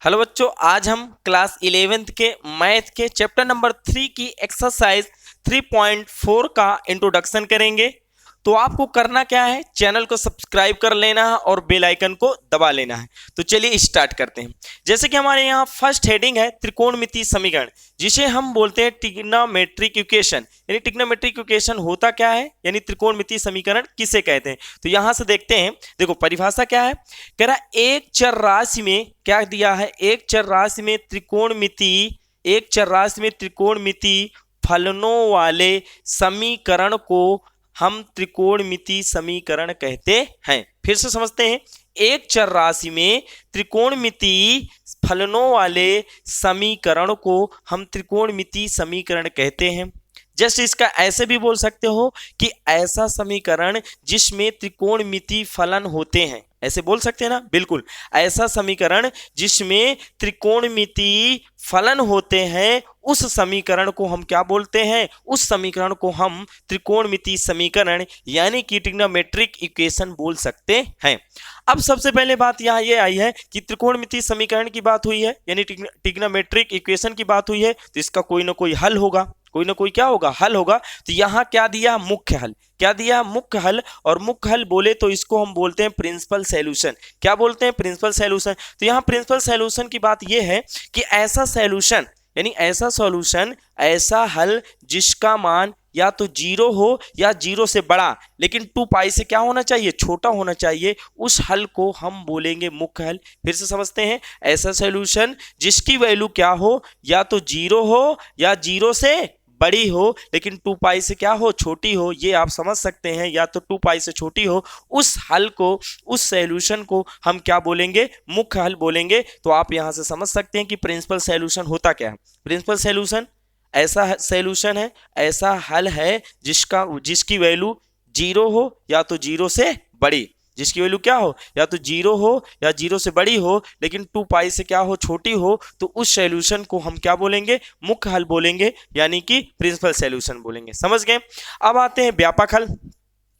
Hello बच्चों, आज हम क्लास 11th के मैथ के चैप्टर नंबर 3 की एक्सरसाइज 3.4 का इंट्रोडक्शन करेंगे। तो आपको करना क्या है, चैनल को सब्सक्राइब कर लेना है और बेल आइकन को दबा लेना है। तो चलिए स्टार्ट करते हैं। जैसे कि हमारे यहाँ फर्स्ट हेडिंग है त्रिकोणमितीय समीकरण, जिसे हम बोलते हैं ट्रिग्नोमेट्रिक इक्वेशन। यानी ट्रिग्नोमेट्रिक इक्वेशन होता क्या है, यानी त्रिकोणमितीय समीकरण किसे कहते हैं। तो यहां से देखते हैं, देखो परिभाषा क्या है। कह रहा एक चर राशि में क्या दिया है, एक चर राशि में त्रिकोणमितीय फलनों वाले समीकरण को हम त्रिकोणमितीय समीकरण कहते हैं। फिर से समझते हैं, एक चर राशि में त्रिकोणमितीय फलनों वाले समीकरण को हम त्रिकोणमितीय समीकरण कहते हैं। जस्ट इसका ऐसे भी बोल सकते हो कि ऐसा समीकरण जिसमें त्रिकोणमितीय फलन होते हैं, ऐसे बोल सकते हैं ना। बिल्कुल, ऐसा समीकरण जिसमें त्रिकोणमितीय फलन होते हैं, उस समीकरण को हम क्या बोलते हैं, उस समीकरण को हम त्रिकोणमितीय समीकरण यानी कि ट्रिग्नोमेट्रिक इक्वेशन बोल सकते हैं। अब सबसे पहले बात यहाँ ये आई है कि त्रिकोणमितीय समीकरण की बात हुई है, यानी ट्रिग्नोमेट्रिक इक्वेशन की बात हुई है, तो इसका कोई ना कोई हल होगा, कोई ना कोई क्या होगा, हल होगा। तो यहाँ क्या दिया, मुख्य हल। क्या दिया, मुख्य हल। और मुख्य हल बोले तो इसको हम बोलते हैं प्रिंसिपल सॉल्यूशन। क्या बोलते हैं, प्रिंसिपल सॉल्यूशन। तो यहाँ प्रिंसिपल सॉल्यूशन की बात यह है कि ऐसा सॉल्यूशन यानी ऐसा सॉल्यूशन, ऐसा हल जिसका मान या तो 0 हो या 0 से बड़ा, लेकिन 2 पाई से क्या होना चाहिए, छोटा होना चाहिए, उस हल को हम बोलेंगे मुख्य हल। फिर से समझते हैं, ऐसा सॉल्यूशन जिसकी वैल्यू क्या हो, या तो 0 हो या 0 से बड़ी हो, लेकिन 2 पाई से क्या हो, छोटी हो, ये आप समझ सकते हैं, या तो 2 पाई से छोटी हो, उस हल को, उस सॉल्यूशन को हम क्या बोलेंगे, मुख्य हल बोलेंगे। तो आप यहां से समझ सकते हैं कि प्रिंसिपल सॉल्यूशन होता क्या है। प्रिंसिपल सॉल्यूशन ऐसा सॉल्यूशन है, ऐसा हल है जिसकी वैल्यू 0 हो या तो 0 से बड़ी, जिसकी वैल्यू क्या हो, या तो 0 हो या 0 से बड़ी हो, लेकिन 2 पाई से क्या हो, छोटी हो, तो उस सॉल्यूशन को हम क्या बोलेंगे, मुख्य हल बोलेंगे, यानी कि प्रिंसिपल सॉल्यूशन बोलेंगे। समझ गए। अब आते हैं व्यापक हल।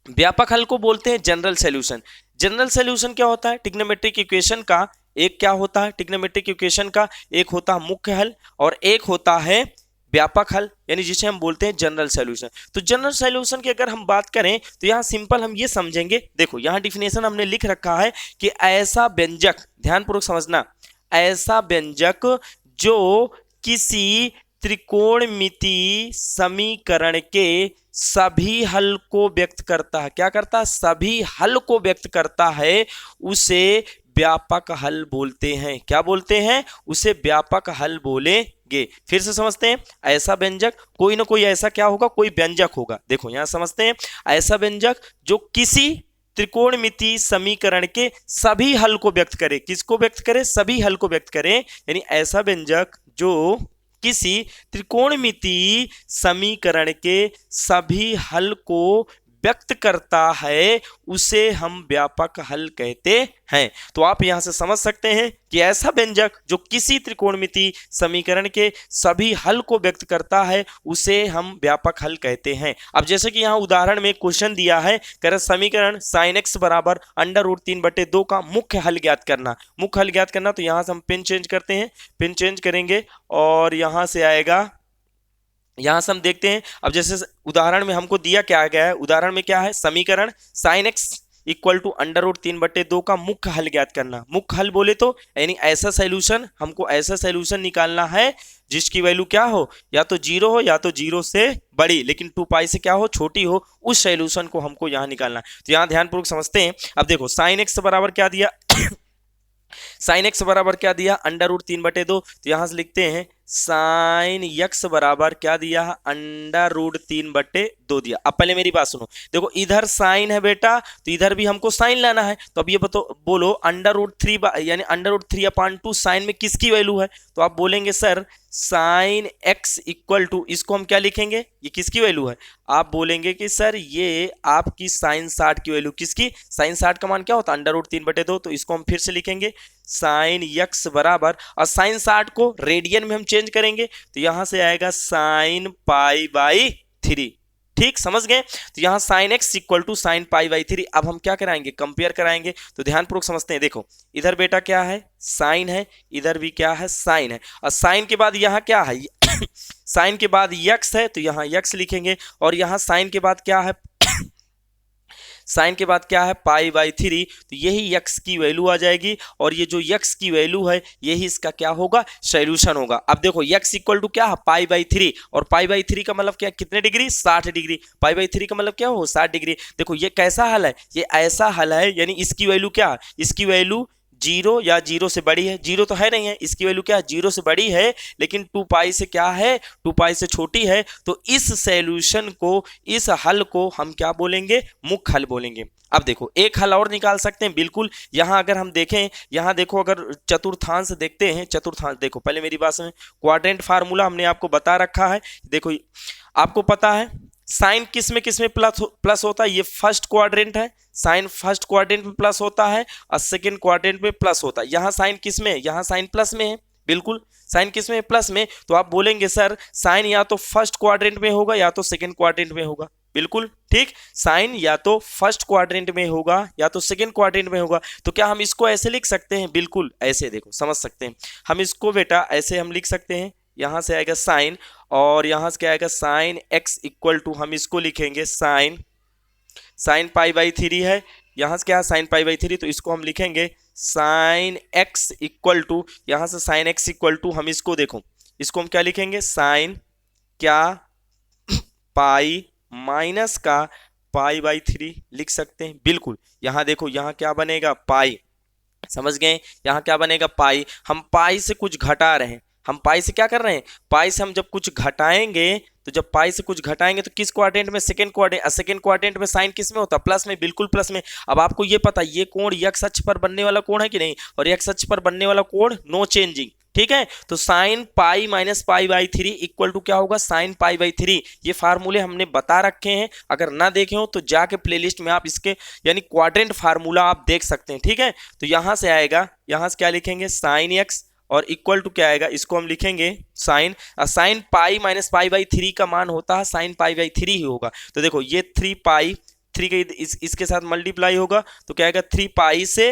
व्यापक हल को बोलते हैं जनरल सॉल्यूशन। जनरल सॉल्यूशन क्या होता है, ट्रिग्नोमेट्रिक इक्वेशन का एक क्या होता है, ट्रिग्नोमेट्रिक इक्वेशन का एक होता है मुख्य हल और एक होता है व्यापक हल, यानी जिसे हम बोलते हैं जनरल सॉल्यूशन। तो जनरल सॉल्यूशन की अगर हम बात करें तो यहाँ सिंपल हम ये समझेंगे। देखो यहाँ डिफिनेशन हमने लिख रखा है कि ऐसा व्यंजक, ध्यानपूर्वक समझना, ऐसा व्यंजक जो किसी त्रिकोणमितीय समीकरण के सभी हल को व्यक्त करता है। क्या करता है, सभी हल को व्यक्त करता है, उसे व्यापक हल बोलते हैं। क्या बोलते हैं, उसे व्यापक हल बोलेंगे। फिर से समझते हैं, ऐसा व्यंजक, कोई ना कोई ऐसा क्या होगा, कोई व्यंजक होगा। देखो यहां समझते हैं, ऐसा व्यंजक जो किसी त्रिकोणमितीय समीकरण के सभी हल को व्यक्त करे। किसको व्यक्त करे, सभी हल को व्यक्त करे, यानी ऐसा व्यंजक जो किसी त्रिकोणमितीय समीकरण के सभी हल को व्यक्त करता है, उसे हम व्यापक हल कहते हैं। तो आप यहां से समझ सकते हैं कि ऐसा व्यंजक जो किसी त्रिकोणमितीय समीकरण के सभी हल को व्यक्त करता है, उसे हम व्यापक हल कहते हैं। अब जैसे कि यहां उदाहरण में क्वेश्चन दिया है, कह रहा समीकरण sin x बराबर √3/2 का मुख्य हल ज्ञात करना। मुख्य हल ज्ञात करना, तो यहां से हम पिन चेंज करते हैं, पिन चेंज करेंगे और यहां से आएगा, यहां से हम देखते हैं। अब जैसे उदाहरण में हमको दिया क्या गया है, उदाहरण में क्या है, समीकरण sin x इक्वल टू √3/2 का मुख्य हल ज्ञात करना। मुख्य हल बोले तो यानी ऐसा सॉल्यूशन, हमको ऐसा सॉल्यूशन निकालना है जिसकी वैल्यू क्या हो, या तो 0 हो या तो 0 से बड़ी, लेकिन 2 पाई से क्या हो, छोटी हो, उस सॉल्यूशन को हमको यहाँ निकालना। तो यहाँ ध्यानपूर्वक समझते हैं। अब देखो sin x बराबर क्या दिया sin x बराबर क्या दिया, √3/2। तो यहां से लिखते हैं sin x बराबर क्या दिया, √3/2 दिया। अब पहले मेरी बात सुनो, देखो इधर साइन है बेटा, तो इधर भी हमको साइन लाना है। तो अब ये बोलो √3 यानी √3/2 साइन में किसकी वैल्यू है। तो आप बोलेंगे sir sin x equal to, इसको हम क्या लिखेंगे, ये किसकी वैल्यू है। आप बोलेंगे कि सर ये आपकी sin 60 की वैल्यू, किसकी, sin 60 का मान क्या होता है, √3/2। तो इसको हम फिर से लिखेंगे sin x बराबर, और sin 60 को रेडियन में हम चेंज करेंगे, तो यहां से आएगा sin π/3। ठीक, समझ गए। तो यहाँ sine x equal to sine pi by 3। अब हम क्या कराएंगे, कंपेयर कराएंगे। तो ध्यानपूर्वक समझते हैं। देखो इधर बेटा क्या है, साइन है, इधर भी क्या है, साइन है। और साइन के बाद यहाँ क्या है साइन के बाद यक्स है, तो यहाँ यक्स लिखेंगे। और यहाँ साइन के बाद क्या है साइन के बाद क्या है, पाई बाई 3। तो यही यक्स की वैल्यू आ जाएगी, और ये जो यक्स की वैल्यू है यही इसका क्या होगा, सॉल्यूशन होगा। अब देखो यक्स इक्वल टू क्या है, पाई बाई 3। और पाई बाई 3 का मतलब क्या, कितने डिग्री, 60 डिग्री। पाई बाई 3 का मतलब क्या हो, 60 डिग्री। देखो ये कैसा हल है, ये ऐसा हल है, यानी इसकी वैल्यू क्या है, इसकी वैल्यू 0 या 0 से बड़ी है। 0 तो है नहीं है, इसकी वैल्यू क्या है, 0 से बड़ी है, लेकिन 2 पाई से क्या है, 2 पाई से छोटी है। तो इस सॉल्यूशन को, इस हल को हम क्या बोलेंगे, मुख्य हल बोलेंगे। अब देखो एक हल और निकाल सकते हैं, बिल्कुल। यहां अगर हम देखें, यहां देखो अगर चतुर्थांश देखते हैं, चतुर्थांश देखो, पहले मेरी बात सुनो। क्वाड्रेंट फार्मूला हमने आपको बता रखा है। देखो आपको पता है साइन किस में प्लस होता है, ये फर्स्ट क्वाड्रेंट है, साइन फर्स्ट क्वाड्रेंट में प्लस होता है, और सेकंड क्वाड्रेंट में प्लस होता है। यहाँ साइन किस में है, यहाँ साइन प्लस में है, बिल्कुल साइन किस में है, प्लस में। तो आप बोलेंगे सर साइन या तो फर्स्ट क्वाड्रेंट में होगा या तो सेकंड क्वाड्रेंट में होगा, बिल्कुल ठीक। साइन या तो फर्स्ट क्वाड्रेंट में होगा या तो सेकंड क्वाड्रेंट में होगा। तो क्या हम इसको ऐसे लिख सकते हैं, बिल्कुल ऐसे, देखो समझ सकते हैं हम इसको बेटा, ऐसे हम लिख सकते हैं। यहां से आएगा साइन, और यहां से क्या आएगा, साइन एक्स इक्वल टू, हम इसको लिखेंगे साइन पाई बाई 3 है। यहां से क्या है, साइन पाई बाई 3, तो इसको हम लिखेंगे साइन एक्स इक्वल टू, यहां से साइन एक्स इक्वल टू, हम इसको देखो, इसको हम क्या लिखेंगे, साइन क्या पाई माइनस का पाई बाई 3 लिख सकते हैं, बिल्कुल। यहां देखो यहां क्या बनेगा, पाई, समझ गए, यहां क्या बनेगा, पाई। हम पाई से कुछ घटा रहे हैं, हम पाई से क्या कर रहे हैं, पाई से हम जब कुछ घटाएंगे, तो जब पाई से कुछ घटाएंगे तो किस क्वाड्रेंट में, सेकंड क्वाड्रेंट में साइन किस में होता है, प्लस में, बिल्कुल प्लस में। अब आपको ये पता, ये कोण एक्स अक्ष पर बनने वाला कोण है कि नहीं, और एक्स अक्ष पर बनने वाला कोण नो चेंजिंग, ठीक है। तो sine pi minus pi by 3 equal to क्या होगा, साइन पाई बाई 3। ये फार्मूले हमने बता रखे हैं, अगर ना देखे हो तो जाके प्लेलिस्ट में आप इसके यानी क्वाड्रेंट फार्मूला आप देख सकते हैं, ठीक है। तो यहां से आएगा, यहां से क्या लिखेंगे, साइन एक्स, और इक्वल टू क्या आएगा, इसको हम लिखेंगे sign pi minus pi by 3 का मान होता है साइन पाई बाई 3 ही होगा। तो देखो ये 3 पाई 3 के इसके साथ मल्टीप्लाई होगा, तो क्या आएगा, 3 पाई से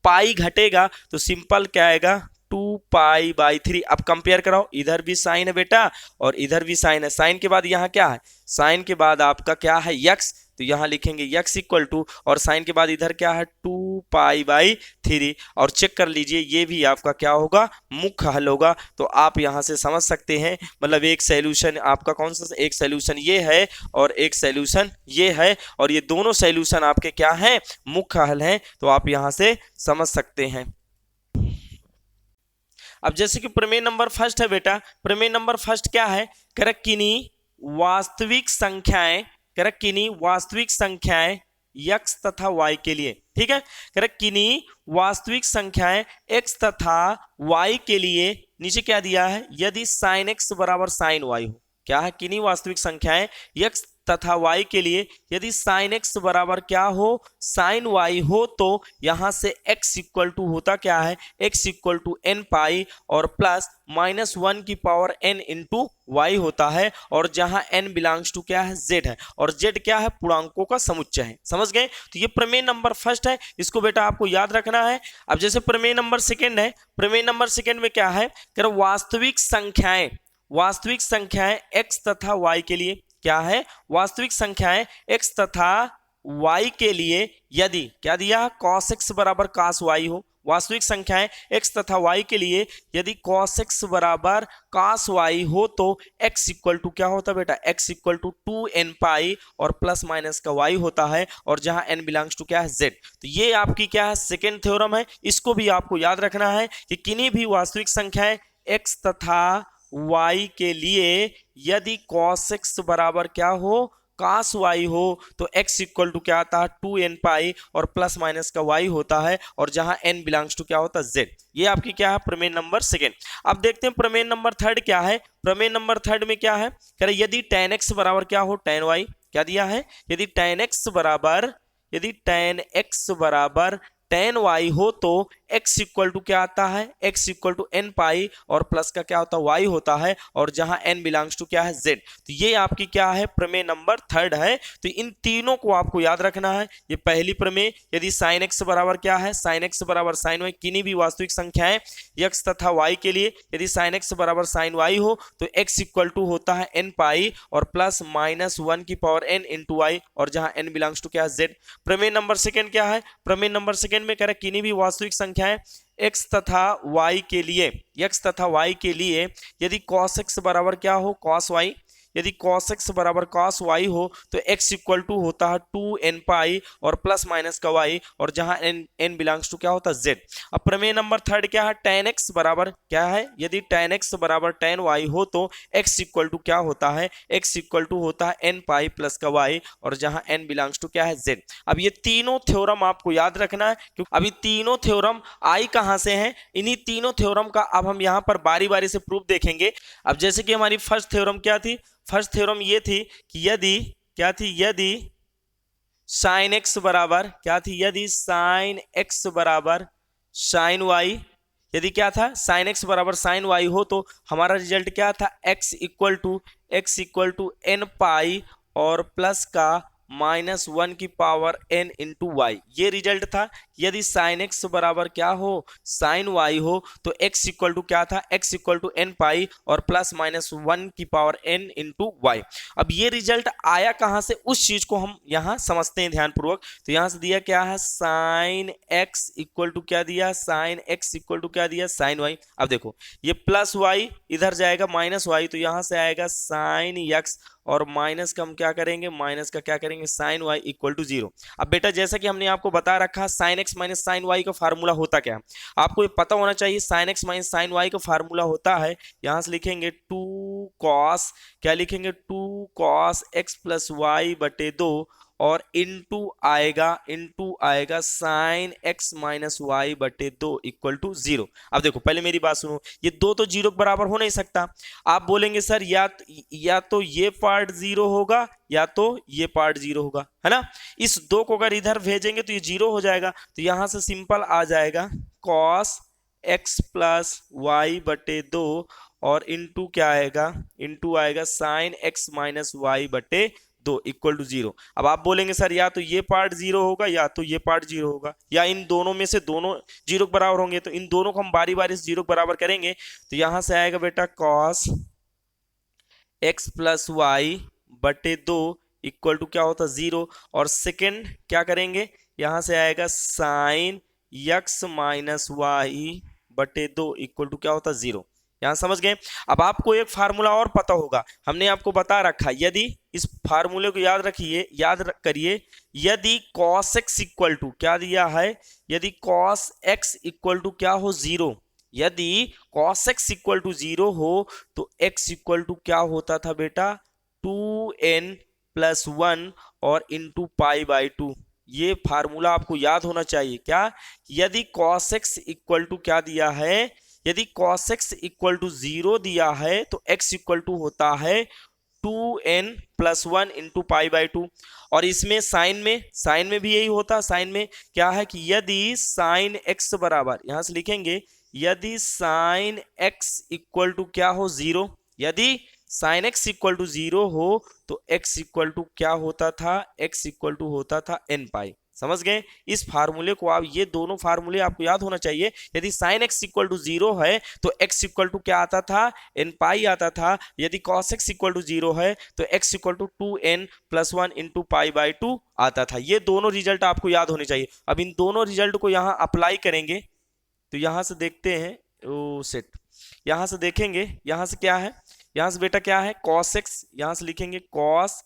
पाई घटेगा, तो सिंपल क्या आएगा, 2 पाई बाई 3। अब कंपेयर कराओ, इधर भी साइन है बेटा और इधर भी साइन है। साइन के बाद यहाँ क्या है, साइन के बाद आपका क्या है, यक्स, तो यहाँ लिखेंगे यक्स इक्वल टू, और साइन के बाद इधर क्या है, 2 पाई बाई 3। और चेक कर लीजिए ये भी आपका क्या होगा, मुख्य हल होगा। तो आप यहाँ से समझ सकते हैं, मतलब एक सॉल्यूशन आपका कौन सा, एक सॉल्यूशन ये है और एक सॉल्यूशन ये है, और ये दोनों सॉल्यूशन आपके क्या हैं, मुख्य हल हैं। तो आप यहाँ से समझ सकते हैं। अब जैसे कि प्रमेय नंबर फर्स्ट है बेटा, प्रमेय नंबर फर्स्ट क्या है, किन्हीं वास्तविक संख्याएं, किन्हीं वास्तविक संख्याएं x तथा y के लिए, ठीक है। किन्हीं वास्तविक संख्याएं x तथा y के लिए नीचे क्या दिया है, यदि sin x बराबर sin y हो, क्या है, किन्हीं वास्तविक संख्याएं x तथा y के लिए यदि sin x बराबर क्या हो, sin y हो, तो यहां से x इक्वल टू होता क्या है, x इक्वल टू n पाई और प्लस माइनस 1 की पावर n इंटू y होता है, और जहां n बिलोंग्स टू क्या है, z है, और z क्या है, पूर्णांकों का समुच्चय है, समझ गए। तो ये प्रमेय नंबर फर्स्ट है, इसको बेटा आपको याद रखना है। अब जैसे प्रमेय नंबर सेकेंड है, प्रमेय नंबर सेकेंड में क्या है, वास्तविक संख्याएं x तथा y के लिए, क्या है, वास्तविक संख्याएं x तथा y के लिए यदि क्या दिया, cos x बराबर cos y हो, वास्तविक संख्याएं x तथा y के लिए यदि cos x बराबर cos y हो, तो x इक्वल टू क्या होता है बेटा, x इक्वल टू 2n पाई और प्लस माइनस का y होता है, और जहां n बिलोंग्स टू क्या है, z। तो ये आपकी क्या है, सेकेंड थ्योरम है। इसको भी आपको याद रखना है कि किन्हीं भी वास्तविक संख्याएं x तथा y के लिए यदि cos x बराबर क्या हो, cos y हो, तो x इक्वल टू क्या आता है, 2n पाई और प्लस माइनस का y होता है, और जहां n बिलोंग्स टू क्या होता है, z। ये आपकी क्या है, प्रमेय नंबर सेकेंड। अब देखते हैं प्रमेय नंबर थर्ड क्या है। प्रमेय नंबर थर्ड में क्या है, कह रहे यदि tan x बराबर क्या हो, tan y, क्या दिया है, यदि tan x बराबर tan y हो तो x इक्वल टू क्या आता है, x इक्वल टू n पाई और प्लस का क्या होता है y होता है, और जहां n बिलोंग्स टू क्या है z। तो ये आपकी क्या है प्रमेय नंबर 3 है। तो इन तीनों को आपको याद रखना है। ये पहली प्रमेय, यदि sin x बराबर क्या है, sin x बराबर sin y किन्हीं भी वास्तविक संख्याएं x तथा y के लिए यदि sin x बराबर sin y हो तो x इक्वल टू होता है n पाई और प्लस माइनस 1 की पावर n इंटू y, और जहां n बिलोंग्स टू क्या है z। प्रमेय नंबर सेकंड क्या है, प्रमेय नंबर सेकंड में कह रहा है किन्हीं भी वास्तविक संख्याएं x तथा y के लिए, x तथा y के लिए यदि cos x बराबर क्या हो cos y, यदि cos x बराबर cos y हो तो x इक्वल टू होता है 2n पाई और प्लस माइनस का y, और जहां n बिलोंग्स टू क्या होता है z। अब प्रमेय नंबर 3 क्या है, tan x बराबर क्या है, यदि tan x बराबर tan y हो तो x इक्वल टू क्या होता है, x इक्वल टू होता है n पाई प्लस का y, और जहां n बिलोंग्स टू क्या है z। अब ये तीनों थ्योरम आपको याद रखना है, क्योंकि अभी तीनों थ्योरम आई कहां से हैं, इन्हीं तीनों थ्योरम का अब हम यहां पर बारी बारी से प्रूफ देखेंगे। अब जैसे कि हमारी फर्स्ट थ्योरम क्या थी, फर्स्ट थ्योरम ये थी कि यदि क्या थी, यदि sin x बराबर क्या थी, यदि sin x बराबर sin y, यदि क्या था sin x बराबर sin y हो तो हमारा रिजल्ट क्या था, x इक्वल टू n पाई और प्लस का माइनस 1 की पावर n इंटू वाई, ये रिजल्ट था। यदि sin x बराबर क्या हो sin y हो तो x इक्वल टू क्या था, x इक्वल टू n पाई और प्लस माइनस 1 की पावर n इंटू वाई। अब ये रिजल्ट आया कहां से, उस चीज को हम यहां समझते हैं ध्यानपूर्वक। तो यहां से दिया क्या है sin x इक्वल टू क्या दिया, sin x इक्वल टू क्या दिया sin y। अब देखो ये प्लस y इधर जाएगा माइनस y, तो यहां से आएगा sin x और माइनस का हम क्या करेंगे, माइनस का क्या करेंगे sin y इक्वल टू 0। अब बेटा जैसा कि हमने आपको बता रखा sin x minus sin y का फार्मूला होता क्या है, आपको ये पता होना चाहिए। sin x minus sin y का फार्मूला होता है, यहां से लिखेंगे 2 cos, क्या लिखेंगे 2 cos x प्लस y बटे 2 और इंटू आएगा साइन एक्स माइनस वाई बटे 2 इक्वल टू 0। अब देखो पहले मेरी बात सुनो, ये दो तो जीरो के बराबर हो नहीं सकता। आप बोलेंगे सर या तो ये पार्ट जीरो होगा या तो ये पार्ट जीरो होगा, है ना। इस दो को अगर इधर भेजेंगे तो ये जीरो हो जाएगा, तो यहां से सिंपल आ जाएगा cos x प्लस वाई बटे 2 और इंटू क्या आएगा, इंटू आएगा साइन एक्स माइनस वाई बटे 2 इक्वल टू 0। अब आप बोलेंगे सर या तो ये पार्ट जीरो होगा या तो ये पार्ट जीरो होगा, या इन दोनों में से दोनों जीरो के बराबर होंगे, तो इन दोनों को हम बारी बारी से जीरो के बराबर करेंगे। तो यहां से आएगा बेटा cos x प्लस वाई बटे 2 इक्वल टू क्या होता 0, और सेकेंड क्या करेंगे, यहां से आएगा साइन x माइनस वाई बटे 2 इक्वल टू क्या होता 0। यहां समझ गए। अब आपको एक फार्मूला और पता होगा, हमने आपको बता रखा, यदि इस फार्मूले को याद रखिए, करिए, यदि cos x इक्वल टू क्या दिया है, यदि cos x इक्वल टू क्या हो 0, यदि cos x इक्वल टू 0 हो तो x इक्वल टू क्या होता था बेटा 2n प्लस 1 और इंटू पाई बाई 2। ये फार्मूला आपको याद होना चाहिए। क्या, यदि cos x इक्वल टू क्या दिया है, यदि cos x इक्वल टू 0 दिया है तो x इक्वल टू होता है 2n plus 1 into pi by 2। और इसमें साइन में भी यही होता, साइन में क्या है कि यदि साइन x बराबर, यहां से लिखेंगे यदि साइन x इक्वल टू क्या हो 0, यदि साइन x इक्वल टू 0 हो तो x इक्वल टू क्या होता था, x इक्वल टू होता था n पाई। समझ गए। इस फार्मूले को आप, ये दोनों फार्मूले आपको याद होना चाहिए। यदि साइन x इक्वल टू 0 है तो x इक्वल टू क्या आता था, n पाई आता था। यदि cos x इक्वल टू 0 है तो x equal to 2n plus 1 into pi by 2 आता था। ये दोनों रिजल्ट आपको याद होने चाहिए। अब इन दोनों रिजल्ट को यहाँ अप्लाई करेंगे तो यहां से देखते हैं, ओ सेट, यहां से देखेंगे, यहां से क्या है, यहां से बेटा क्या है cos x, यहां से लिखेंगे cos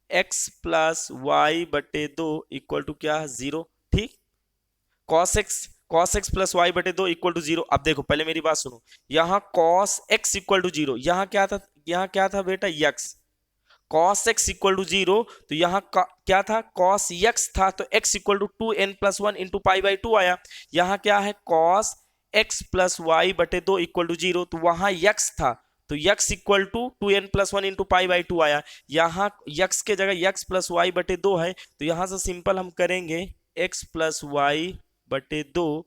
x प्लस वाई बटे 2 इक्वल टू क्या है 0। ठीक, cos x प्लस वाई बटे 2 इक्वल टू 0। अब देखो पहले मेरी बात सुनो, यहाँ cos x इक्वल टू 0, यहाँ क्या था बेटा x, cos x equal to 0, तो यहाँ क्या था cos x था, तो x equal to 2n plus 1 into pi by 2 आया। यहाँ क्या है cos x प्लस वाई बटे 2 इक्वल टू 0, तो वहां x था तो x equal to 2n plus 1 into pi by 2 आया। यहाँ x के जगह x प्लस वाई बटे 2 है, तो यहाँ से सिंपल हम करेंगे x प्लस वाई बटे 2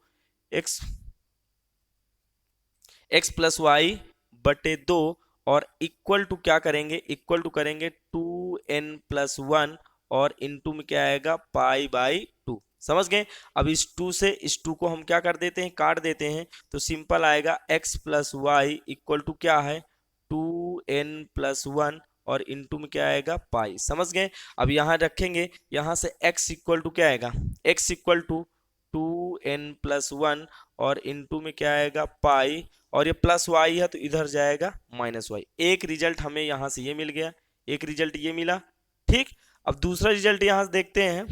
एक्स प्लस वाई बटे 2 और इक्वल टू क्या करेंगे, इक्वल टू करेंगे 2n+1 और इनटू में क्या आएगा π/2। समझ गए। अब इस 2 से इस 2 को हम क्या कर देते हैं, काट देते हैं, तो सिंपल आएगा x plus y equal to क्या है 2n+1 और इनटू में क्या आएगा पाई। समझ गए। अब यहाँ रखेंगे, यहाँ से x इक्वल टू क्या आएगा, x इक्वल टू 2n+1 और इनटू में क्या आएगा पाई, और ये प्लस वाई है तो इधर जाएगा माइनस वाई। एक रिजल्ट हमें यहाँ से ये मिल गया, एक रिजल्ट ये मिला। ठीक, अब दूसरा रिजल्ट यहाँ से देखते हैं।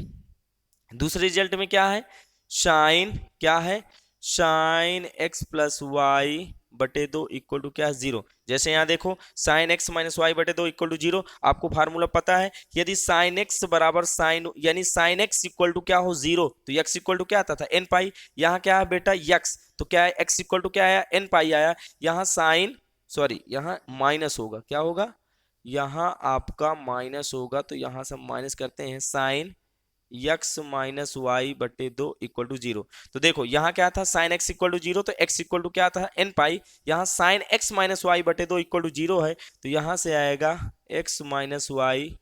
दूसरे रिजल्ट में क्या है, साइन क्या है, साइन x प्लस वाई बटे 2 इक्वल टू क्या है 0। जैसे यहाँ देखो साइन x माइनस वाई बटे 2 इक्वल टू 0, आपको फार्मूला पता है, यदि साइन x बराबर साइन यानी साइन x इक्वल टू क्या हो 0 तो x इक्वल टू क्या आता था n पाई। यहाँ क्या है बेटा x, तो क्या है x इक्वल टू क्या आया n पाई आया। यहाँ साइन सॉरी यहाँ माइनस होगा, क्या होगा, यहाँ आपका माइनस होगा, तो यहाँ से हम माइनस करते हैं साइन x माइनस वाई बटे 2 इक्वल टू 0। तो देखो यहाँ क्या था साइन x इक्वल टू 0, तो x इक्वल टू क्या था n पाई। यहाँ साइन x माइनस वाई बटे 2 इक्वल टू 0 है, तो यहाँ से आएगा x माइनस वाई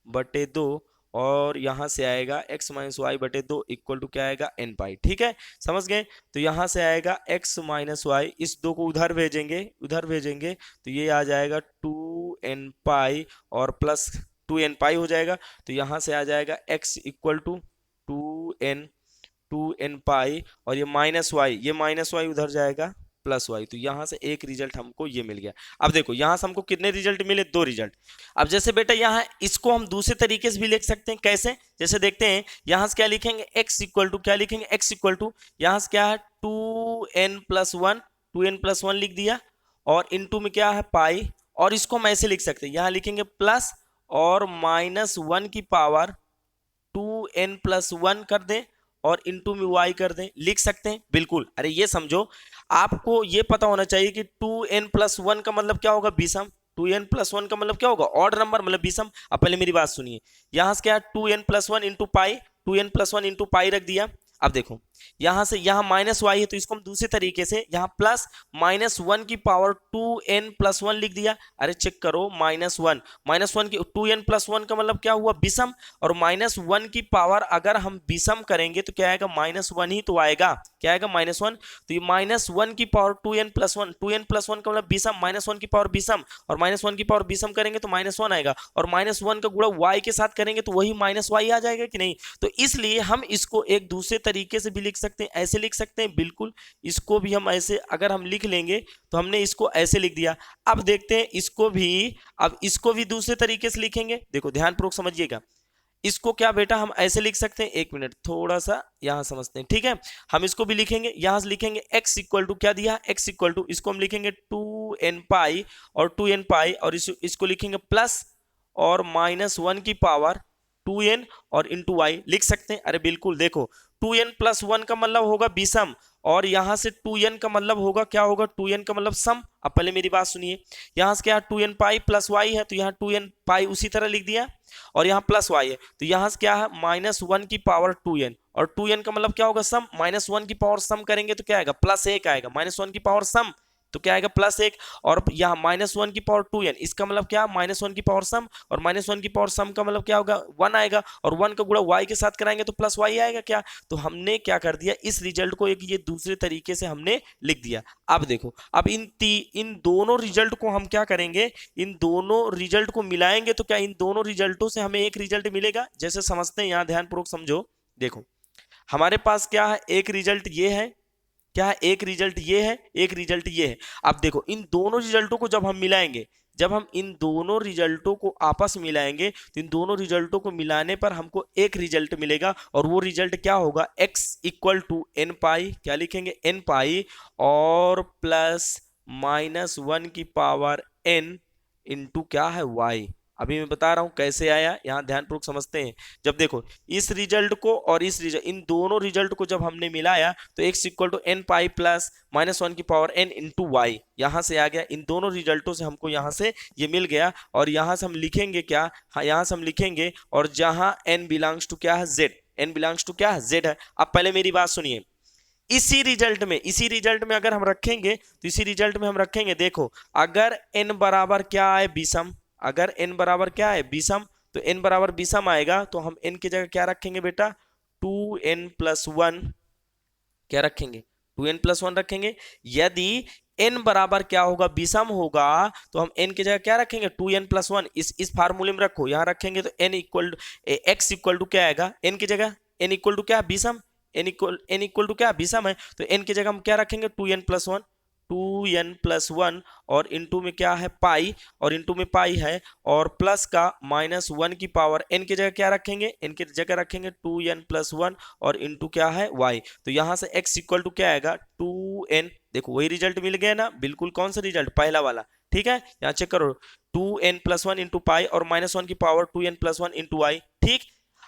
बटे 2 और यहाँ से आएगा x माइनस वाई बटे 2 इक्वल टू क्या आएगा n पाई। ठीक है, समझ गए। तो यहाँ से आएगा x माइनस वाई, इस 2 को उधर भेजेंगे, उधर भेजेंगे तो ये आ जाएगा 2n पाई और प्लस 2n पाई हो जाएगा। तो यहाँ से आ जाएगा x इक्वल टू 2n पाई और ये माइनस वाई उधर जाएगा प्लस वाई। तो यहाँ से एक रिजल्ट हमको ये मिल गया। अब देखो यहाँ से हमको कितने रिजल्ट मिले, 2 रिजल्ट। अब जैसे बेटा यहाँ इसको हम दूसरे तरीके से भी लिख सकते हैं, कैसे, जैसे देखते हैं यहाँ से क्या लिखेंगे x इक्वल टू क्या लिखेंगे, x इक्वल टू यहाँ से क्या है 2n+1 लिख दिया और इनटू में क्या है पाई, और इसको हम ऐसे लिख सकते हैं, यहाँ लिखेंगे प्लस और -1 की पावर 2n+1 कर दें और इनटू में y कर दें, लिख सकते हैं बिल्कुल। अरे ये समझो, आपको ये पता होना चाहिए कि 2n+1 का मतलब क्या होगा विषम, 2n+1 का मतलब क्या होगा ऑड नंबर मतलब विषम। अब पहले मेरी बात सुनिए, यहाँ से क्या है 2n+1 into pi, 2n+1 into pi रख दिया। अब देखो यहाँ से यहाँ माइनस वाई है तो इसको हम दूसरे तरीके से यहाँ प्लस -1 की पावर 2n+1 लिख दिया। अरे चेक करो -1 की 2n+1 का मतलब क्या हुआ विषम, और -1 की पावर अगर हम विषम करेंगे तो क्या आएगा -1 ही तो आएगा, क्या आएगा -1। तो ये -1 की पावर 2n+1 का मतलब विषम, -1 की पावर विषम और -1 की पावर विषम करेंगे तो -1 आएगा, और -1 का गुणा y के साथ करेंगे तो वही -y आ जाएगा कि नहीं। तो इसलिए हम इसको एक दूसरे तरीके से भी लिख सकते हैं, ऐसे लिख सकते हैं बिल्कुल। इसको भी हम ऐसे अगर हम लिख लेंगे तो हमने इसको ऐसे लिख दिया। अब देखते हैं इसको भी, अब इसको भी दूसरे तरीके से लिखेंगे, देखो ध्यानपूर्वक समझिएगा। इसको क्या बेटा हम ऐसे लिख सकते हैं, एक मिनट थोड़ा सा यहां समझते हैं, ठीक है। हम इसको भी लिखेंगे, यहां से लिखेंगे x इक्वल टू क्या दिया, x इक्वल टू इसको हम लिखेंगे 2n पाई और 2n पाई और इसको लिखेंगे प्लस और -1 की पावर 2n और इंटू वाई लिख सकते हैं। अरे बिल्कुल, देखो 2n+1 का मतलब होगा विषम और यहां से 2n का मतलब होगा क्या होगा, 2n का मतलब सम। अब पहले मेरी बात सुनिए, यहां से क्या 2n पाई प्लस वाई है तो यहाँ 2n पाई उसी तरह लिख दिया और यहाँ प्लस वाई है तो यहाँ से क्या है -1 की पावर 2n और 2n का मतलब क्या होगा सम, -1 की पावर सम करेंगे तो क्या आएगा +1 आएगा, -1 की पावर सम तो क्या आएगा +1 और यहाँ -1 की पावर 2n, इसका मतलब क्या -1 की पावर सम और -1 की पावर सम का मतलब क्या होगा 1 आएगा और 1 का गुणा y के साथ कराएंगे तो +y आएगा क्या। तो हमने क्या कर दिया, इस रिजल्ट को एक ये दूसरे तरीके से हमने लिख दिया। अब देखो, अब इन दोनों रिजल्ट को हम क्या करेंगे, इन दोनों रिजल्ट को मिलाएंगे तो क्या इन दोनों रिजल्टों से हमें एक रिजल्ट मिलेगा। जैसे समझते हैं, यहाँ ध्यानपूर्वक समझो। देखो हमारे पास क्या है, एक रिजल्ट ये है, क्या है एक रिजल्ट ये है, एक रिजल्ट ये है। अब देखो इन दोनों रिजल्टों को जब हम मिलाएंगे, जब हम इन दोनों रिजल्टों को आपस में मिलाएंगे तो इन दोनों रिजल्टों को मिलाने पर हमको एक रिजल्ट मिलेगा और वो रिजल्ट क्या होगा, x इक्वल टू n पाई, क्या लिखेंगे n पाई और प्लस -1 की पावर n इंटू क्या है y। अभी मैं बता रहा हूं कैसे आया, यहाँ ध्यानपूर्वक समझते हैं। जब देखो इस रिजल्ट को और इस रिजल्ट, इन दोनों रिजल्ट को जब हमने मिलाया तो x equal to n pi plus -1 की पावर n इंटू वाई यहाँ से आ गया। इन दोनों रिजल्टों से हमको यहाँ से ये मिल गया और यहाँ से हम लिखेंगे क्या, हाँ यहाँ से हम लिखेंगे और जहाँ n बिलोंग्स टू क्या है z, n बिलोंग्स टू क्या है z है। अब पहले मेरी बात सुनिए, इसी रिजल्ट में अगर हम रखेंगे तो इसी रिजल्ट में हम रखेंगे, देखो अगर n बराबर क्या है विषम, अगर n बराबर क्या है विषम, तो n बराबर विषम आएगा तो हम n की जगह क्या रखेंगे बेटा 2n+1 क्या रखेंगे 2n+1 रखेंगे। यदि n बराबर क्या होगा विषम होगा तो हम n की जगह क्या रखेंगे 2n+1, इस फार्मूले में रखो, यहां रखेंगे तो x इक्वल टू क्या आएगा n की जगह, n इक्वल टू क्या विषम, n इक्वल टू क्या विषम है, तो n की जगह हम क्या रखेंगे 2n+1, 2n+1 और इंटू में क्या है पाई, और इंटू में पाई है और प्लस का -1 की पावर n की जगह क्या रखेंगे, n की जगह रखेंगे 2n+1 और इंटू क्या है y, तो यहां से x इक्वल टू क्या आएगा 2n, देखो वही रिजल्ट मिल गया ना, बिल्कुल कौन सा रिजल्ट, पहला वाला, ठीक है, यहाँ चेक करो 2n+1 इंटू पाई और -1 की पावर 2n+1 इंटू y, ठीक।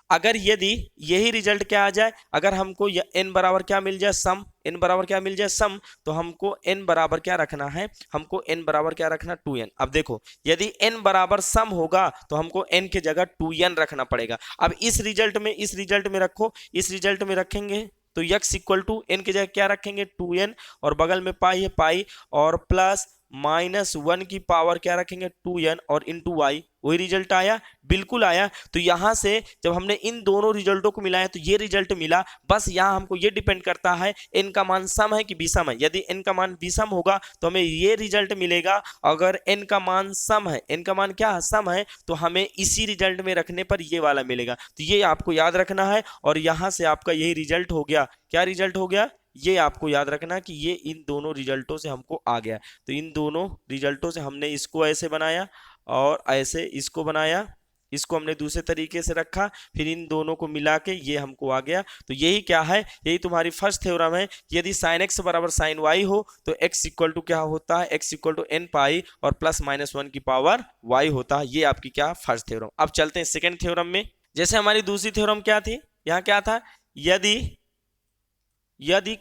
अगर यदि यही रिजल्ट क्या आ जाए, अगर हमको n बराबर क्या मिल जाए सम, n बराबर क्या मिल जाए सम, तो हमको n बराबर क्या रखना है, हमको n बराबर क्या रखना 2n। अब देखो यदि n बराबर सम होगा तो हमको n की जगह 2n रखना पड़ेगा। अब इस रिजल्ट में रखो, इस रिजल्ट में रखेंगे तो x इक्वल टू n की जगह क्या रखेंगे 2n और बगल में पाई है पाई और प्लस -1 की पावर क्या रखेंगे 2n और इंटू वाई, वही रिजल्ट आया, बिल्कुल आया। तो यहां से जब हमने इन दोनों रिजल्टों को मिलाया तो ये रिजल्ट मिला, बस यहां हमको ये डिपेंड करता है n का मान सम है कि विषम है। यदि n का मान विषम होगा तो हमें ये रिजल्ट मिलेगा, अगर n का मान सम है, n का मान क्या है सम है, तो हमें इसी रिजल्ट में रखने पर ये वाला मिलेगा। तो ये आपको याद रखना है और यहां से आपका यही रिजल्ट हो गया, क्या रिजल्ट हो गया, ये आपको याद रखना कि ये इन दोनों रिजल्टों से हमको आ गया। तो इन दोनों रिजल्टों से हमने इसको ऐसे बनाया और ऐसे इसको बनाया, इसको हमने दूसरे तरीके से रखा, फिर इन दोनों को मिला के ये हमको आ गया। तो यही क्या है, यही तुम्हारी फर्स्ट थ्योरम है। यदि sin x बराबर sin y हो तो x इक्वल टू क्या होता है, x इक्वल टू n पाई और प्लस -1 की पावर y होता है। ये आपकी क्या फर्स्ट थ्योरम। अब चलते हैं सेकेंड थ्योरम में। जैसे हमारी दूसरी थ्योरम क्या थी, यहाँ क्या था, यदि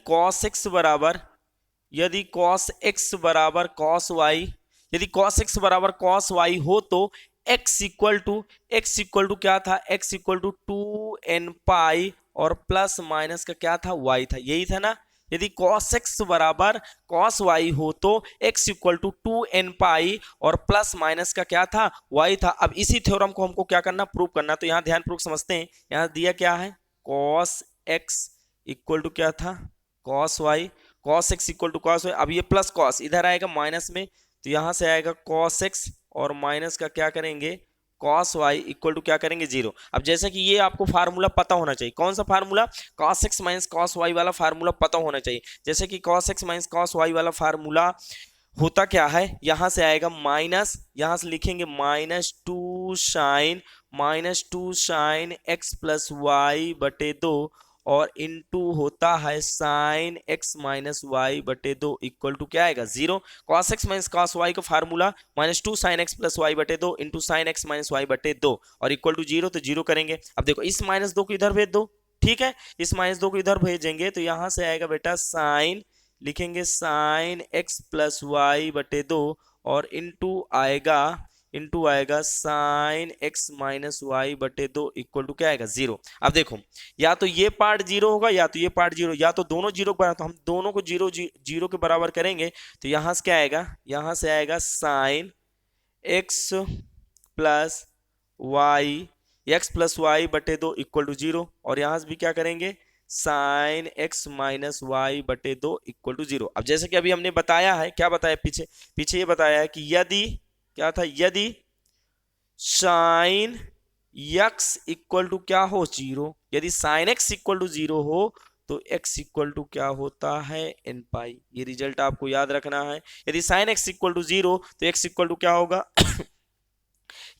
cos x बराबर cos y, यदि cos x बराबर cos y हो तो x इक्वल टू क्या था, x इक्वल टू 2n पाई और प्लस माइनस का क्या था y था, यही था ना। यदि cos x बराबर cos y हो तो x इक्वल टू 2n पाई और प्लस माइनस का क्या था y था। अब इसी थ्योरम को हमको क्या करना, प्रूव करना। तो यहाँ ध्यान पूर्वक समझते हैं, यहाँ दिया क्या है cos x इक्वल टू क्या था cos y, cos x equal to cos y। अब ये प्लस cos इधर आएगा माइनस में, तो यहां से आएगा cos x और माइनस का क्या करेंगे cos y इक्वल टू क्या करेंगे 0। अब जैसे कि ये आपको फार्मूला पता होना चाहिए, कौन सा फार्मूला, cos x माइनस cos y वाला फार्मूला पता होना चाहिए। जैसे कि cos x माइनस cos y वाला फार्मूला होता क्या है, यहां से आएगा माइनस, यहां से लिखेंगे -2 साइन x प्लस वाई बटे 2 और इंटू होता है साइन x माइनस वाई बटे 2 इक्वल टू क्या आएगा 0। cos x माइनस cos y का formula -2 sine x plus y बटे 2 into sine x minus y बटे 2 और इक्वल टू 0, तो 0 करेंगे। अब देखो इस -2 को इधर भेज दो, ठीक है, इस -2 को इधर भेजेंगे तो यहां से आएगा बेटा साइन, लिखेंगे साइन x प्लस वाई बटे 2 और इंटू आएगा साइन x माइनस वाई बटे 2 इक्वल टू क्या आएगा 0। अब देखो या तो ये पार्ट 0 होगा या तो ये पार्ट 0, या तो दोनों 0 के बराबर, तो हम दोनों को 0 के बराबर करेंगे तो यहां से क्या आएगा, यहां से आएगा साइन x प्लस वाई बटे 2 इक्वल टू 0 और यहां से भी क्या करेंगे साइन x माइनस वाई बटे 2 इक्वल टू 0। अब जैसे कि अभी हमने बताया है, क्या बताया पीछे ये बताया है कि यदि क्या था, यदि साइन x इक्वल टू क्या हो 0, यदि साइन x इक्वल टू 0 हो तो x इक्वल टू क्या होता है n पाई। ये रिजल्ट आपको याद रखना है। यदि साइन x इक्वल टू 0 तो x इक्वल टू क्या होगा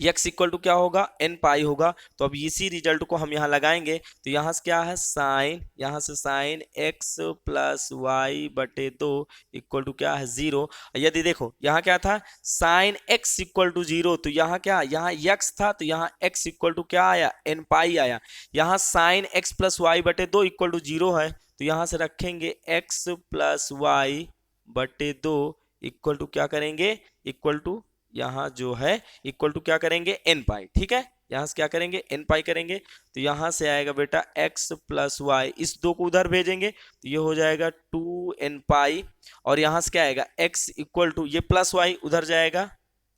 x इक्वल टू क्या होगा n पाई होगा। तो अब इसी रिजल्ट को हम यहाँ लगाएंगे तो यहाँ से क्या है साइन, यहाँ से साइन x प्लस वाई बटे 2 इक्वल टू क्या है 0। यदि देखो यहाँ क्या था साइन x इक्वल टू 0, तो यहाँ क्या, यहाँ x था तो यहाँ x इक्वल टू क्या आया n पाई आया। यहाँ साइन x प्लस वाई बटे 2 इक्वल टू 0 है तो यहाँ से रखेंगे x प्लस वाई बटे 2 इक्वल टू क्या करेंगे, इक्वल टू यहाँ जो है इक्वल टू क्या करेंगे n पाई, ठीक है। यहाँ से क्या करेंगे n पाई करेंगे, तो यहाँ से आएगा बेटा x प्लस वाई, इस 2 को उधर भेजेंगे तो ये हो जाएगा 2n पाई, और यहाँ से क्या आएगा x इक्वल टू ये प्लस वाई उधर जाएगा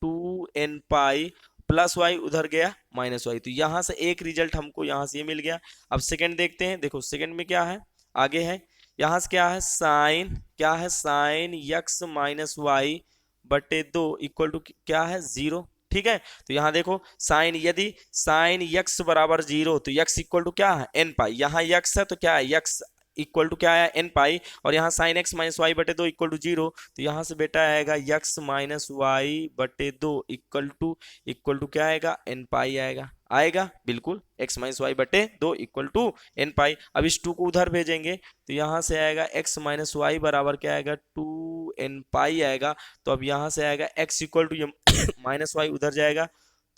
2n पाई प्लस वाई उधर गया माइनस वाई, तो यहाँ से एक रिजल्ट हमको यहाँ से ये मिल गया। अब सेकंड देखते हैं, देखो सेकंड में क्या है, आगे है यहाँ से क्या है साइन, क्या है साइन यक्स माइनस वाई बटे 2 इक्वल टू क्या है 0। ठीक है, तो यहाँ देखो साइन, यदि साइन यक्स बराबर 0 तो यक्स इक्वल टू क्या है n पाई, यहाँ यक्स है तो क्या है यक्स इक्वल टू क्या है n पाई, और यहाँ साइन एक्स माइनस वाई बटे 2 इक्वल टू 0, तो यहाँ से बेटा आएगा यक्स माइनस वाई बटे 2 इक्वल टू क्या आएगा n पाई आएगा, आएगा बिल्कुल x माइनस वाई बटे 2 इक्वल टू n पाई। अब इस 2 को उधर भेजेंगे तो यहाँ से आएगा x माइनस वाई बराबर क्या आएगा 2n पाई आएगा, तो अब यहाँ से आएगा x इक्वल टू ये माइनस वाई उधर जाएगा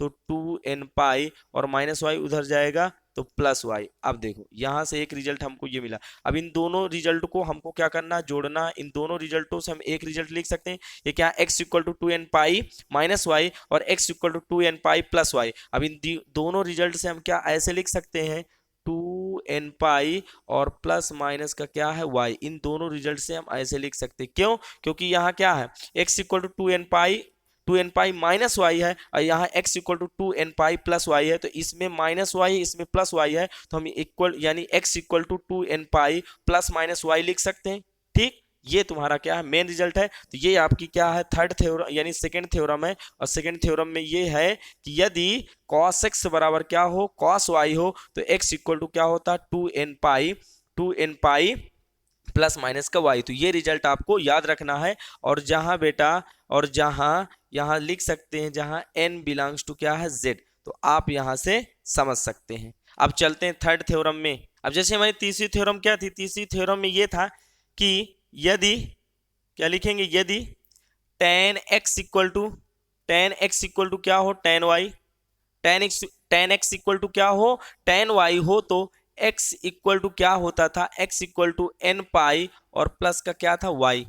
तो 2n पाई, और माइनस वाई उधर जाएगा तो प्लस वाई। अब देखो यहाँ से एक रिजल्ट हमको ये मिला, अब इन दोनों रिजल्ट को हमको क्या करना, जोड़ना, इन दोनों रिजल्टों से हम एक रिजल्ट लिख सकते हैं, ये क्या x equal to 2n pi minus y और x equal to 2n pi plus y. अब इन दोनों रिजल्ट से हम क्या ऐसे लिख सकते हैं 2n पाई और प्लस माइनस का क्या है y, इन दोनों रिजल्ट से हम ऐसे लिख सकते हैं, क्यों, क्योंकि यहाँ क्या है x equal to 2n pi minus y है, और यहाँ x equal to 2n pi plus y है, तो इसमें माइनस वाई इसमें प्लस वाई है, तो हम इक्वल यानी x equal to 2n pi plus minus y लिख सकते हैं। ठीक, ये तुम्हारा क्या है मेन रिजल्ट है। तो ये आपकी क्या है थर्ड थ्योरम यानी सेकंड थ्योरम है, और सेकंड थ्योरम में ये है कि यदि cos x बराबर क्या हो cos y हो तो x इक्वल टू क्या होता 2n पाई प्लस माइनस का y, तो ये रिजल्ट आपको याद रखना है। और जहां बेटा और जहां यहाँ लिख सकते हैं जहां n बिलोंग्स टू क्या है z, तो आप यहां से समझ सकते हैं। अब चलते हैं थर्ड थ्योरम में। अब जैसे हमारी तीसरी थ्योरम क्या थी, तीसरी थ्योरम में ये था कि यदि क्या लिखेंगे, यदि tan x इक्वल टू क्या हो tan y, tan x equal to क्या हो tan y हो, तो x इक्वल टू क्या होता था x इक्वल टू n पाई और प्लस का क्या था y,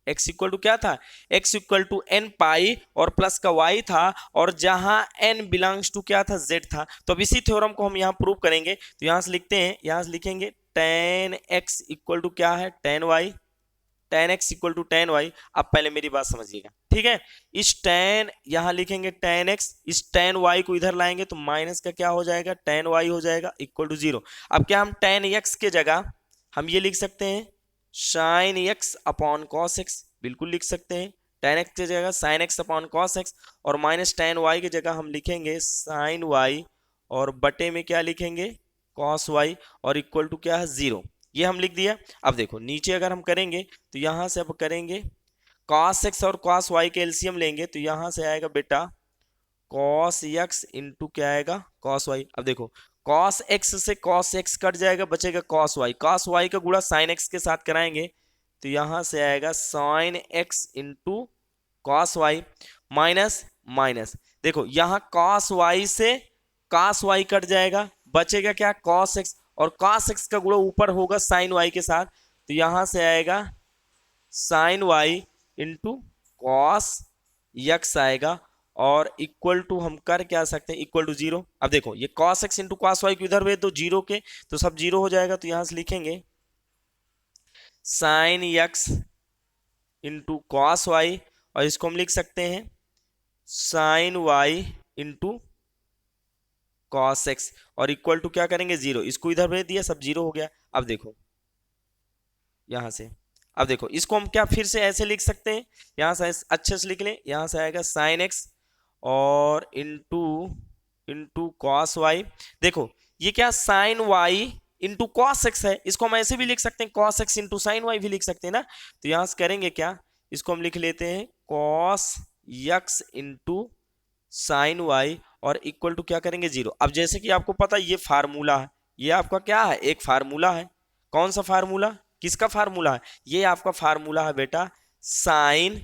x इक्वल टू क्या था x इक्वल टू n पाई और प्लस का y था, और जहां n बिलोंग्स टू क्या था z था। तो अब इसी थ्योरम को हम यहाँ प्रूव करेंगे, तो यहाँ से लिखते हैं, यहाँ से लिखेंगे tan x इक्वल टू क्या है tan y, tan x equal to tan y। अब पहले मेरी बात समझिएगा, ठीक है, इस tan यहाँ लिखेंगे tan x, इस tan y को इधर लाएंगे तो माइनस का क्या हो जाएगा tan y हो जाएगा इक्वल टू 0। अब क्या हम tan x के जगह हम ये लिख सकते हैं sin x upon cos x, बिल्कुल लिख सकते हैं tan x की जगह sin x upon cos x, और माइनस tan y की जगह हम लिखेंगे sin y, और बटे में क्या लिखेंगे cos y, और इक्वल टू क्या है 0। ये हम लिख दिया। अब देखो नीचे अगर हम करेंगे तो यहाँ से अब करेंगे cos x और cos y के एलसीएम लेंगे, तो यहाँ से आएगा बेटा cos x इंटू क्या आएगा cos y। अब देखो cos x से cos x कट जाएगा, बचेगा cos y का गुणा sin x के साथ कराएंगे, तो यहाँ से आएगा sin x into cos y minus minus, देखो यहाँ cos y से cos y कट जाएगा, बचेगा क्या cos x, और cos x का गुणा ऊपर होगा sin y के साथ, तो यहाँ से आएगा sin y into cos x आएगा, और इक्वल टू हम कर क्या सकते हैं इक्वल टू 0। अब देखो ये cos x into cos y को इधर भेज दो 0 के, तो सब 0 हो जाएगा, तो यहाँ से लिखेंगे sin x into cos y, और इसको हम लिख सकते हैं sin y into cos x, और इक्वल टू क्या करेंगे 0, इसको इधर भेज दिया सब 0 हो गया। अब देखो यहां से, अब देखो इसको हम क्या फिर से ऐसे लिख सकते हैं, यहां से अच्छे से लिख लें, यहां से आएगा sin x और इंटू cos y। देखो ये क्या sin y into cos x है, इसको हम ऐसे भी लिख सकते हैं cos x into sin y भी लिख सकते हैं ना, तो यहां से करेंगे क्या, इसको हम लिख लेते हैं cos x into sin y, और इक्वल टू क्या करेंगे 0। अब जैसे कि आपको पता ये फार्मूला है, ये आपका क्या है एक फार्मूला है, कौन सा फार्मूला, किसका फार्मूला है, ये आपका फार्मूला है बेटा sin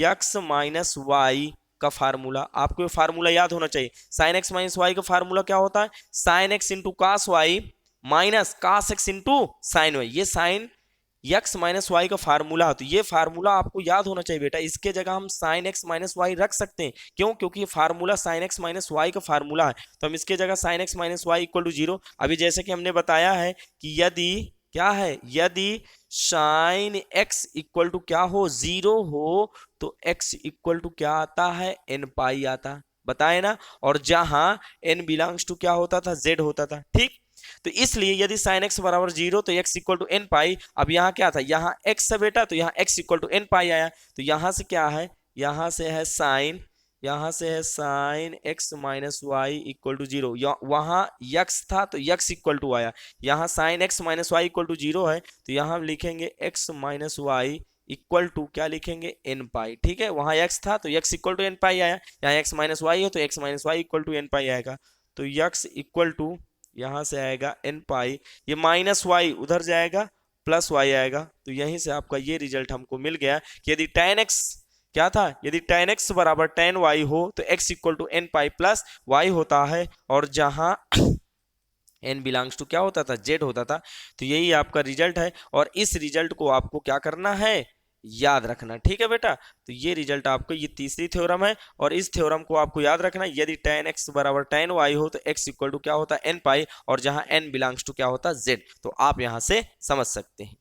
x माइनस वाई का फार्मूला। आपको ये फार्मूला याद होना चाहिए, sin x माइनस वाई का फार्मूला क्या होता है sin x into cos y minus cos x into sin y। ये sin x माइनस वाई का फार्मूला है, तो ये फार्मूला आपको याद होना चाहिए बेटा। इसके जगह हम साइन x माइनस वाई रख सकते हैं, क्यों? क्योंकि ये formula sine x minus y का फार्मूला है, तो हम इसके जगह sine x minus y equal to 0। अभी जैसे कि हमने बताया है कि यदि क्या है, यदि साइन x इक्वल टू क्या हो, 0 हो, तो x इक्वल टू क्या आता है, n पाई आता, बताए ना। और जहां n बिलोंग्स टू क्या होता था, z होता था, ठीक। तो इसलिए यदि साइन x बराबर 0 तो x इक्वल टू एन पाई। अब यहाँ क्या था, यहाँ x है बेटा, तो यहाँ x equal to n pi आया। तो यहाँ से क्या है, यहाँ से है साइन, यहाँ से है sine x minus y equal to 0। वहाँ x था तो x इक्वल टू आया, यहाँ sine x minus y equal to 0 है, तो यहाँ हम लिखेंगे x minus y equal to क्या लिखेंगे, एन पाई, ठीक है। वहाँ x था तो x equal to n pi आया, यहाँ x माइनस वाई है तो x minus y equal to n pi आएगा। तो x इक्वल टू यहाँ से आएगा एन पाई, ये माइनस वाई उधर जाएगा, प्लस वाई आएगा। तो यहीं से आपका ये रिजल्ट हमको मिल गया कि यदि tan x क्या था, यदि tan x बराबर tan y हो तो x equal to n pi plus y होता है, और जहां n बिलोंग्स टू क्या होता था, z होता था। तो यही आपका रिजल्ट है, और इस रिजल्ट को आपको क्या करना है, याद रखना, ठीक है बेटा। तो ये रिजल्ट आपको, ये तीसरी थ्योरम है, और इस थ्योरम को आपको याद रखना, यदि tan x बराबर tan y हो तो x इक्वल टू क्या होता है, n पाई, और जहां n बिलोंग्स टू क्या होता है, z। तो आप यहां से समझ सकते हैं।